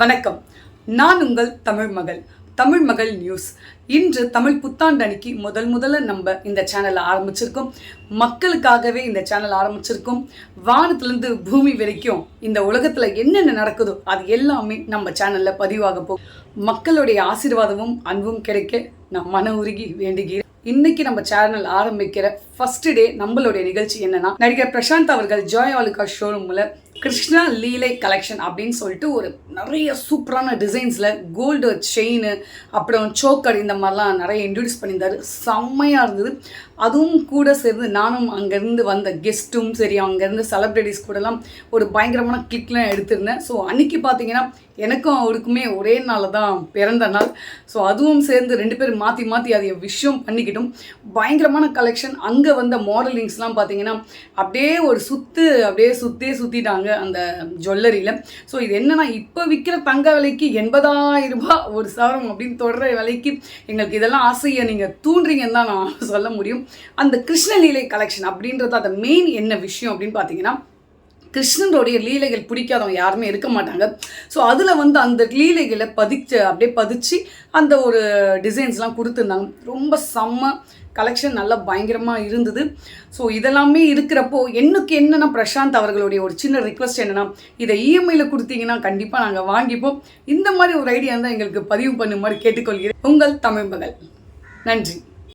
வணக்கம். நான் உங்கள் தமிழ் மகள் நியூஸ். இன்று தமிழ் புத்தாண்டு அன்னைக்கு முதல்ல நம்ம இந்த சேனலை ஆரம்பிச்சிருக்கோம். மக்களுக்காகவே இந்த சேனல் ஆரம்பிச்சிருக்கோம். வானத்திலிருந்து பூமி வரைக்கும் இந்த உலகத்துல என்னென்ன நடக்குதோ அது எல்லாமே நம்ம சேனல்ல பதிவாக போகும். மக்களுடைய ஆசீர்வாதமும் அன்பும் கிடைக்க நான் மன உருகி வேண்டுகிறேன். இன்னைக்கு நம்ம சேனல் ஆரம்பிக்கிற ஃபர்ஸ்ட் டே நம்மளுடைய நிகழ்ச்சி என்னன்னா, நடிகர் பிரசாந்த் அவர்கள் ஜாய் ஆலுகா ஷோரூம்ல கிருஷ்ணா லீலை கலெக்ஷன் அப்படின்னு சொல்லிட்டு ஒரு நிறைய சூப்பரான டிசைன்ஸில் கோல்டு செயின் அப்புறம் சோக்கர் இந்த மாதிரிலாம் நிறைய இன்ட்ரடியூஸ் பண்ணியிருந்தாரு. செம்மையாக இருந்தது. அதுவும் கூட சேர்ந்து நானும் அங்கேருந்து வந்த கெஸ்ட்டும் சரி, அங்கேருந்து செலிப்ரிட்டிஸ் கூடலாம் ஒரு பயங்கரமான கிளிக்லாம் எடுத்திருந்தேன். ஸோ அன்றைக்கி பார்த்தீங்கன்னா எனக்கும் அவருக்குமே ஒரே நாளில் தான் பிறந்த நாள். ஸோ அதுவும் சேர்ந்து ரெண்டு பேரும் மாற்றி அதை விஷயம் பண்ணிக்கிட்டோம். பயங்கரமான கலெக்ஷன். அங்கே வந்த மாடலிங்ஸ்லாம் பார்த்தீங்கன்னா அப்படியே ஒரு சுற்றிட்டாங்க அந்த ஜுவல்லரியில். ஸோ இது என்னென்னா, இப்போ விற்கிற தங்க விலைக்கு 80,000 ரூபாய் ஒரு சவரம் அப்படின்னு தொடர விலைக்கு எங்களுக்கு இதெல்லாம் ஆசையை நீங்கள் தூண்டுறீங்கன்னு தான் நான் சொல்ல முடியும். அந்த கிருஷ்ணலீலை கலெக்ஷன் அப்படின்றது அந்த மெயின் என்ன விஷயம் அப்படின்னு பார்த்தீங்கன்னா, கிருஷ்ணனுடைய லீலைகள் பிடிக்காதவங்க யாருமே இருக்க மாட்டாங்க. ஸோ அதில் வந்து அந்த லீலைகளை பதிச்சு அந்த ஒரு டிசைன்ஸ்லாம் கொடுத்துருந்தாங்க. ரொம்ப செம்ம கலெக்ஷன், நல்லா பயங்கரமாக இருந்தது. ஸோ இதெல்லாமே இருக்கிறப்போ எனக்கு என்னென்னா, பிரசாந்த் அவர்களுடைய ஒரு சின்ன ரிக்வெஸ்ட் என்னென்னா, இதை இஎம்ஐயில் கொடுத்தீங்கன்னா கண்டிப்பாக நாங்கள் வாங்கிப்போம். இந்த மாதிரி ஒரு ஐடியா இருந்தால் எங்களுக்கு பதிவு பண்ணுமாறு கேட்டுக்கொள்கிறேன். உங்கள் தமிழ் மகள். நன்றி.